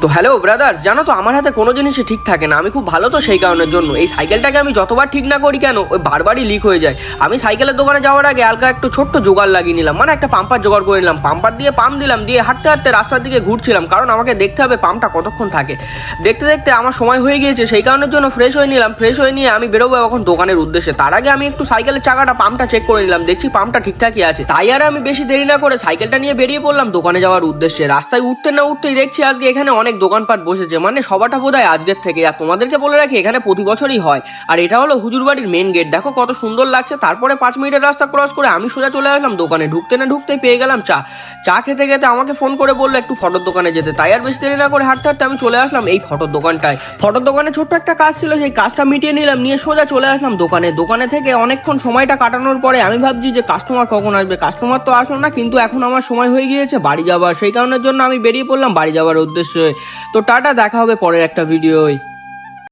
তো hello brother, জানো তো আমার হাতে কোনো জিনিসই ঠিক থাকে না। আমি খুব ভালো তো, সেই কারণের জন্য এই সাইকেলটাকে আমি যতবার ঠিক না করি কেন ওই বারবারই লিক হয়ে যায়। আমি সাইকেলের দোকানে যাওয়ার আগে হালকা একটু ছোট্ট জোগাড় লাগিয়ে নিলাম, মানে একটা পাম্পার জোগাড় করে নিলাম। পাম্পার দিয়ে পাম্প দিলাম, দিয়ে হাঁটতে হাঁটতে রাস্তার দিকে ঘুরছিলাম, কারণ আমাকে দেখতে হবে পাম্পটা কতক্ষণ থাকে। দেখতে দেখতে আমার সময় হয়ে গিয়েছে, সেই কারণের জন্য ফ্রেশ হয়ে নিলাম। ফ্রেশ হয়ে নিয়ে আমি বেরোবো এখন দোকানের উদ্দেশ্যে। তার আগে আমি একটু সাইকেলের চাকাটা পাম্পটা চেক করে নিলাম, দেখছি পাম্পটা ঠিকঠাকই আছে। তাই আর আমি বেশি দেরি না করে সাইকেলটা নিয়ে বেরিয়ে পড়লাম দোকানে যাওয়ার উদ্দেশ্যে। রাস্তায় উঠতে না উঠতেই দেখছি আজকে এখানে অনেক দোকানপাট বসেছে, মানে সবাটা বোধহয় আজকের থেকে। আর তোমাদেরকে বলে রাখি এখানে প্রতি বছরই হয়। আর এটা হলো হুজুরবাড়ির মেন গেট, দেখো কত সুন্দর লাগছে। তারপরে 5 মিনিটের রাস্তা ক্রস করে আমি সোজা চলে আসলাম দোকানে। ঢুকতে না ঢুকতেই পেয়ে গেলাম চা। চা খেতে খেতে আমাকে ফোন করে বললো একটু ফটোর দোকানে যেতে। তাই আর বেশি দেরি না করে হাঁটতে হাঁটতে আমি চলে আসলাম এই ফটোর দোকানটায়। ফটোর দোকানে ছোট্ট একটা কাজ ছিল, সেই কাজটা মিটিয়ে নিলাম, নিয়ে সোজা চলে আসলাম দোকানে। দোকানে থেকে অনেকক্ষণ সময়টা কাটানোর পরে আমি ভাবছি যে কাস্টমার কখন আসবে। কাস্টমার তো আসলো না, কিন্তু এখন আমার সময় হয়ে গিয়েছে বাড়ি যাবার। সেই কারণের জন্য আমি বেরিয়ে পড়লাম বাড়ি যাওয়ার উদ্দেশ্যে। তো টাটা, দেখা হবে পরের একটা ভিডিওয়।